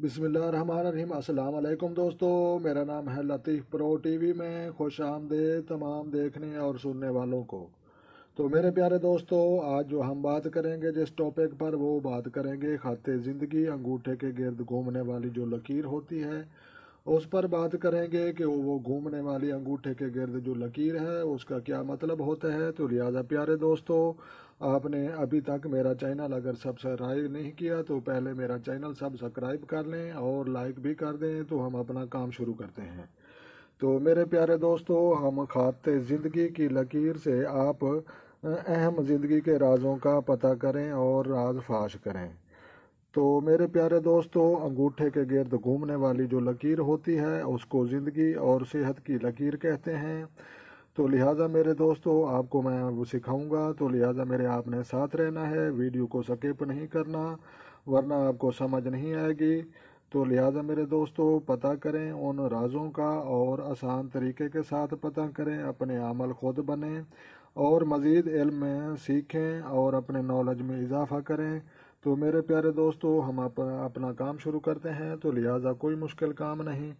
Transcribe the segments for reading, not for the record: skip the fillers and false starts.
बिस्मिल्लाहिर्रहमानिर्रहीम। अस्सलाम वालेकुम दोस्तों, मेरा नाम है लतीफ़ प्रो टीवी में। खुश आमदीद तमाम देखने और सुनने वालों को। तो मेरे प्यारे दोस्तों, आज जो हम बात करेंगे जिस टॉपिक पर, वो बात करेंगे खाते ज़िंदगी, अंगूठे के गिर्द घूमने वाली जो लकीर होती है उस पर बात करेंगे कि वो घूमने वाली अंगूठे के गिर्द जो लकीर है उसका क्या मतलब होता है। तो लिहाजा प्यारे दोस्तों, आपने अभी तक मेरा चैनल अगर सब्सक्राइब नहीं किया तो पहले मेरा चैनल सब्सक्राइब कर लें और लाइक भी कर दें, तो हम अपना काम शुरू करते हैं। तो मेरे प्यारे दोस्तों, हम खाते ज़िंदगी की लकीर से आप अहम ज़िंदगी के राजों का पता करें और राज फाश करें। तो मेरे प्यारे दोस्तों, अंगूठे के गिर्द घूमने वाली जो लकीर होती है उसको ज़िंदगी और सेहत की लकीर कहते हैं। तो लिहाजा मेरे दोस्तों, आपको मैं वो सिखाऊंगा, तो लिहाजा मेरे आपने साथ रहना है, वीडियो को स्किप नहीं करना वरना आपको समझ नहीं आएगी। तो लिहाजा मेरे दोस्तों, पता करें उन राजों का और आसान तरीके के साथ पता करें, अपने अमल खुद बनें और मज़ीद इल्म में सीखें और अपने नॉलेज में इजाफ़ा करें। तो मेरे प्यारे दोस्तों, हम अपना काम शुरू करते हैं। तो लिहाजा कोई मुश्किल काम नहीं।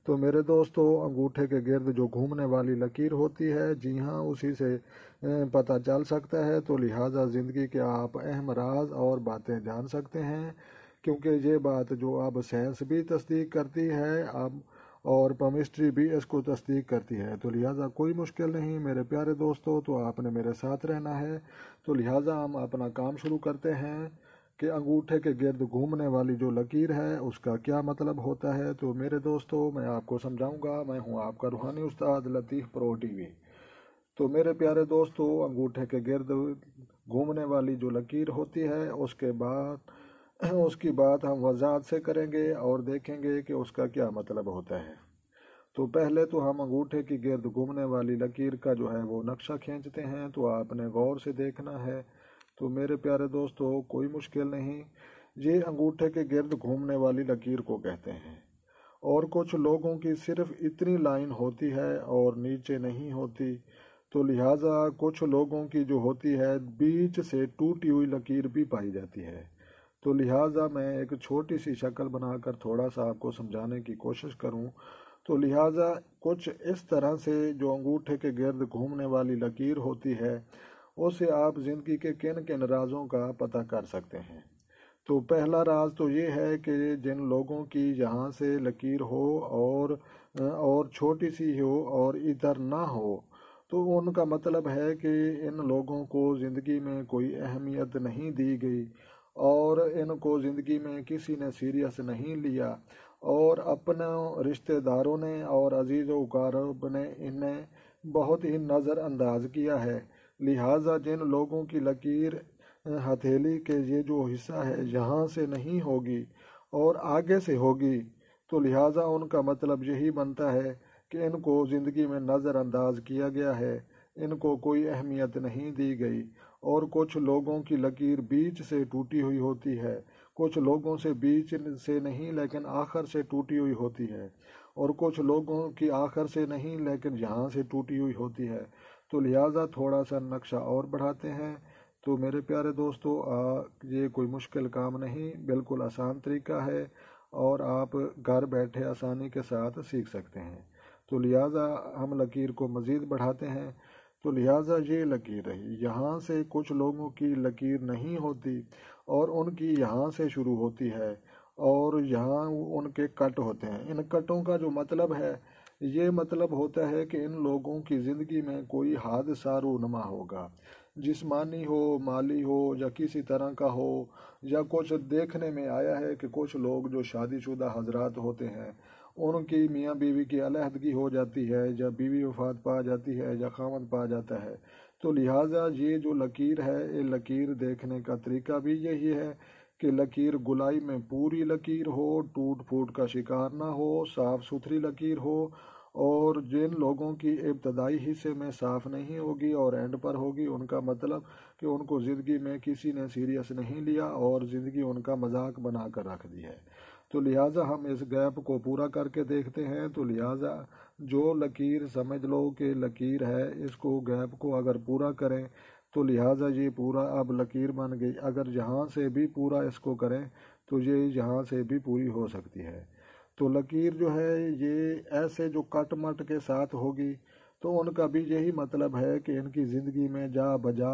तो मेरे दोस्तों, अंगूठे के गिर्द जो घूमने वाली लकीर होती है, जी हाँ, उसी से पता चल सकता है। तो लिहाजा ज़िंदगी के आप अहम राज और बातें जान सकते हैं, क्योंकि ये बात जो अब साइंस भी तस्दीक करती है अब, और केमिस्ट्री भी इसको तस्दीक करती है। तो लिहाजा कोई मुश्किल नहीं मेरे प्यारे दोस्तों, तो आपने मेरे साथ रहना है। तो लिहाजा हम अपना काम शुरू करते हैं कि अंगूठे के गिर्द घूमने वाली जो लकीर है उसका क्या मतलब होता है। तो मेरे दोस्तों, मैं आपको समझाऊंगा। मैं हूं आपका रूहानी उस्ताद लतीफ़ प्रो टीवी। तो मेरे प्यारे दोस्तों, अंगूठे के गिर्द घूमने वाली जो लकीर होती है उसकी बात हम वजाहत से करेंगे और देखेंगे कि उसका क्या मतलब होता है। तो पहले तो हम अंगूठे की गिर्द घूमने वाली लकीर का जो है वो नक्शा खींचते हैं। तो आपने गौर से देखना है। तो मेरे प्यारे दोस्तों, कोई मुश्किल नहीं, ये अंगूठे के गिर्द घूमने वाली लकीर को कहते हैं। और कुछ लोगों की सिर्फ इतनी लाइन होती है और नीचे नहीं होती। तो लिहाजा कुछ लोगों की जो होती है बीच से टूटी हुई लकीर भी पाई जाती है। तो लिहाजा मैं एक छोटी सी शक्ल बनाकर थोड़ा सा आपको समझाने की कोशिश करूं। तो लिहाजा कुछ इस तरह से जो अंगूठे के गिर्द घूमने वाली लकीर होती है उससे आप जिंदगी के किन किन राजों का पता कर सकते हैं। तो पहला राज तो ये है कि जिन लोगों की यहाँ से लकीर हो और छोटी सी हो और इधर ना हो, तो उनका मतलब है कि इन लोगों को ज़िंदगी में कोई अहमियत नहीं दी गई और इनको ज़िंदगी में किसी ने सीरियस नहीं लिया और अपने रिश्तेदारों ने और अजीज़ व अक़ारब ने इन्हें बहुत ही नज़रअंदाज किया है। लिहाजा जिन लोगों की लकीर हथेली के ये जो हिस्सा है यहाँ से नहीं होगी और आगे से होगी, तो लिहाजा उनका मतलब यही बनता है कि इनको ज़िंदगी में नज़रअंदाज किया गया है, इनको कोई अहमियत नहीं दी गई। और कुछ लोगों की लकीर बीच से टूटी हुई होती है, कुछ लोगों से बीच से नहीं लेकिन आखिर से टूटी हुई होती है, और कुछ लोगों की आखिर से नहीं लेकिन यहाँ से टूटी हुई होती है। तो लिहाजा थोड़ा सा नक्शा और बढ़ाते हैं। तो मेरे प्यारे दोस्तों, ये कोई मुश्किल काम नहीं, बिल्कुल आसान तरीका है और आप घर बैठे आसानी के साथ सीख सकते हैं। तो लिहाजा हम लकीर को मज़ीद बढ़ाते हैं। तो लिहाजा ये लकीर रही, यहाँ से कुछ लोगों की लकीर नहीं होती और उनकी यहाँ से शुरू होती है और यहाँ उनके कट होते हैं। इन कटों का जो मतलब है, ये मतलब होता है कि इन लोगों की ज़िंदगी में कोई हादसा रूनुमा होगा, जिस्मानी हो, माली हो या किसी तरह का हो। या कुछ देखने में आया है कि कुछ लोग जो शादीशुदा हजरात होते हैं उनकी मियाँ बीवी की अलहदगी हो जाती है, या बीवी वफात पा जाती है या खामद पा जाता है। तो लिहाजा ये जो लकीर है, ये लकीर देखने का तरीका भी यही है कि लकीर गुलाई में पूरी लकीर हो, टूट फूट का शिकार ना हो, साफ सुथरी लकीर हो। और जिन लोगों की इब्तदाई हिस्से में साफ नहीं होगी और एंड पर होगी, उनका मतलब कि उनको ज़िंदगी में किसी ने सीरियस नहीं लिया और ज़िंदगी उनका मजाक बना कर रख दी है। तो लिहाजा हम इस गैप को पूरा करके देखते हैं। तो लिहाजा जो लकीर समझ लो कि लकीर है, इसको गैप को अगर पूरा करें तो लिहाजा ये पूरा अब लकीर बन गई। अगर यहाँ से भी पूरा इसको करें تو یہ یہاں سے بھی پوری ہو سکتی ہے۔ تو لکیر جو ہے یہ ایسے جو کٹ مٹ کے ساتھ ہوگی تو ان کا بھی یہی مطلب ہے کہ ان کی زندگی میں جا بجا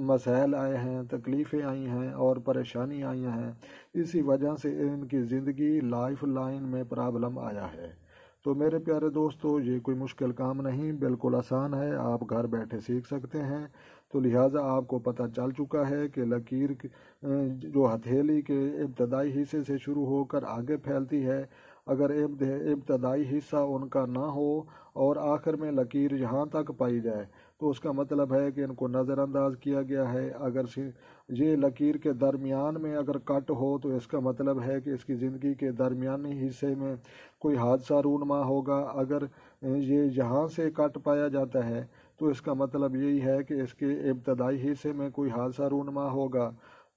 مسائل آئے ہیں، تکلیفیں آئی ہیں اور پریشانی آئی ہیں، اسی وجہ سے ان کی زندگی لائف لائن میں پرابلم آیا ہے۔ تو میرے پیارے دوستو، یہ کوئی مشکل کام نہیں، بالکل آسان ہے، آپ گھر بیٹھے سیکھ سکتے ہیں۔ تو لہٰذا آپ کو پتہ چل چکا ہے کہ لکیر جو ہتھیلی کے ابتدائی حصے سے شروع ہو کر آگے پھیلتی ہے، اگر ابتدائی حصہ ان کا نہ ہو اور آخر میں لکیر یہاں تک پائی جائے تو اس کا مطلب ہے کہ ان کو نظر انداز کیا گیا ہے۔ اگر یہ لکیر کے درمیان میں اگر کٹ ہو تو اس کا مطلب ہے کہ اس کی زندگی کے درمیانی حصے میں کوئی حادثہ رونما ہوگا۔ اگر یہ یہاں سے کٹ پایا جاتا ہے تو اس کا مطلب یہی ہے کہ اس کے ابتدائی حصے میں کوئی حادثہ رونما ہوگا۔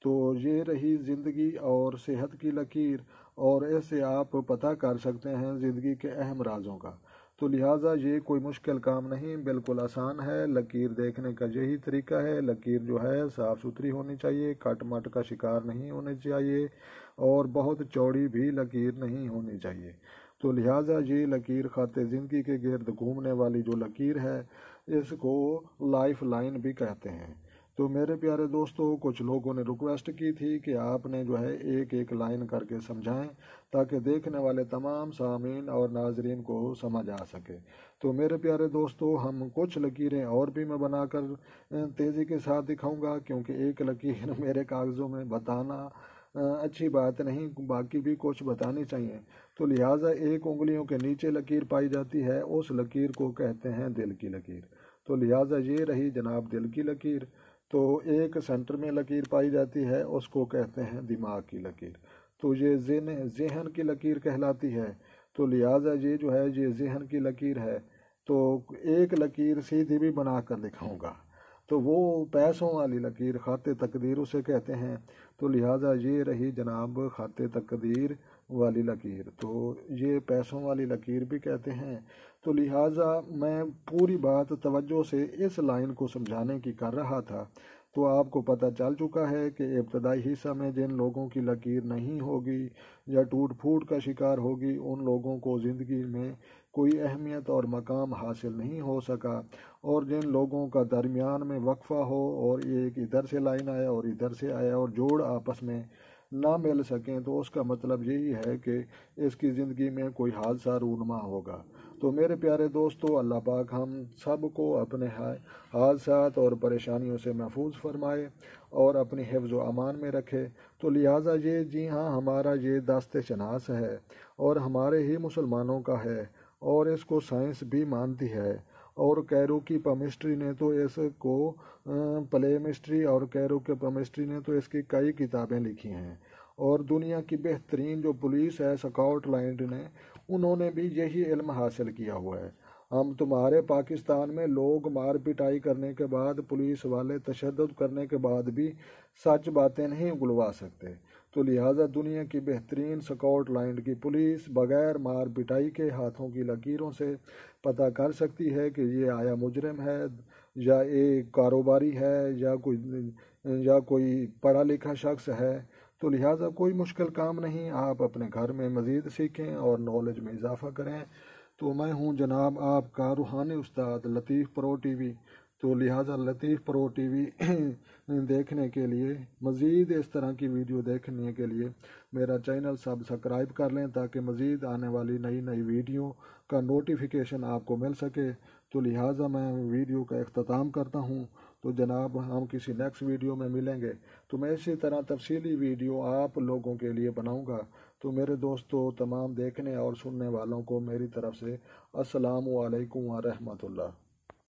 تو یہ رہی زندگی اور صحت کی لکیر، اور اس سے آپ پتہ کر سکتے ہیں زندگی کے اہم رازوں کا۔ تو لہٰذا یہ کوئی مشکل کام نہیں، بالکل آسان ہے۔ لکیر دیکھنے کا یہی طریقہ ہے، لکیر جو ہے صاف ستھری ہونی چاہیے، کٹ مٹ کا شکار نہیں ہونی چاہیے اور بہت چوڑی بھی لکیر نہیں ہونی چاہیے۔ تو لہٰذا یہ لکیر خط زندگی کے گرد گھومنے والی جو لکیر ہے اس کو لائف لائن بھی کہتے ہیں۔ تو میرے پیارے دوستو، کچھ لوگوں نے ریکویسٹ کی تھی کہ آپ نے جو ہے ایک ایک لائن کر کے سمجھائیں تاکہ دیکھنے والے تمام سامعین اور ناظرین کو سمجھ آ سکے۔ تو میرے پیارے دوستو، ہم کچھ لکیریں اور بھی میں بنا کر تیزی کے ساتھ دکھاؤں گا، کیونکہ ایک لکیر میرے کاغذوں میں بتانا اچھی بات نہیں، باقی بھی کچھ بتانی چاہیے۔ تو لہٰذا ایک انگلیوں کے نیچے لکیر پائی جاتی ہے، اس لکیر کو کہتے ہیں دل کی لکیر۔ تو لہٰذا یہ رہی جناب دل کی لکیر۔ تو ایک سینٹر میں لکیر پائی جاتی ہے، اس کو کہتے ہیں دماغ کی لکیر۔ تو یہ ذہن کی لکیر کہلاتی ہے۔ تو لہٰذا یہ جو ہے یہ ذہن کی لکیر ہے۔ تو ایک لکیر سیدھی بھی بنا کر دکھاؤں گا، تو وہ پیسوں والی لکیر خط تقدیر اسے کہتے ہیں۔ تو لہٰذا یہ رہی جناب خط تقدیر والی لکیر، تو یہ پیسوں والی لکیر بھی کہتے ہیں۔ تو لہٰذا میں پوری بات توجہ سے اس لائن کو سمجھانے کی کر رہا تھا، تو آپ کو پتہ چل چکا ہے کہ ابتدائی حصہ میں جن لوگوں کی لکیر نہیں ہوگی یا ٹوٹ پھوٹ کا شکار ہوگی، ان لوگوں کو زندگی میں کوئی اہمیت اور مقام حاصل نہیں ہو سکا، اور جن لوگوں کا درمیان میں وقفہ ہو اور ایک ادھر سے لائن آیا اور ادھر سے آیا اور جوڑ آپس میں نہ مل سکیں، تو اس کا مطلب یہی ہے کہ اس کی زندگی میں کوئی حادثہ رونما ہوگا۔ تو میرے پیارے دوستو، اللہ پاک ہم سب کو اپنے حادثات اور پریشانیوں سے محفوظ فرمائے اور اپنی حفظ و امان میں رکھے۔ تو لہٰذا یہ جی ہاں ہمارا یہ دست شناس ہے اور ہمارے ہی مسلمانوں کا ہے، اور اس کو سائنس بھی مانتی ہے، اور کیرو کی کیمسٹری نے تو اس کو پلے مسٹری اور کیرو کی کیمسٹری نے تو اس کی کئی کتابیں لکھی ہیں، اور دنیا کی بہترین جو پولیس ہے اسکاٹ لینڈ نے، انہوں نے بھی یہی علم حاصل کیا ہوا ہے۔ ہم تمہارے پاکستان میں لوگ مار پٹائی کرنے کے بعد، پولیس والے تشدد کرنے کے بعد بھی سچ باتیں نہیں اگلوا سکتے۔ تو لہٰذا دنیا کی بہترین اسکاٹ لینڈ کی پولیس بغیر مار پٹائی کے ہاتھوں کی لکیروں سے پتہ کر سکتی ہے کہ یہ آیا مجرم ہے یا ایک کاروباری ہے یا کوئی پڑھا لکھا شخص ہے۔ تو لہٰذا کوئی مشکل کام نہیں، آپ اپنے گھر میں مزید سیکھیں اور نالج میں اضافہ کریں۔ تو میں ہوں جناب آپ کا روحانی استاد لطیف پرو ٹی وی۔ تو لہٰذا لطیف پرو ٹی وی دیکھنے کے لیے، مزید اس طرح کی ویڈیو دیکھنے کے لیے میرا چینل سبسکرائب کر لیں تاکہ مزید آنے والی نئی ویڈیو کا نوٹیفیکیشن آپ کو مل سکے۔ تو لہٰذا میں ویڈیو کا اختتام کرتا ہوں۔ تو جناب ہم کسی نیکسٹ ویڈیو میں ملیں گے، تو میں اسی طرح تفصیلی ویڈیو آپ لوگوں کے لیے بناؤں گا۔ تو میرے دوستو، تمام دیکھنے اور سننے والوں کو میری طرف سے السلام علیکم ورحمۃ اللہ۔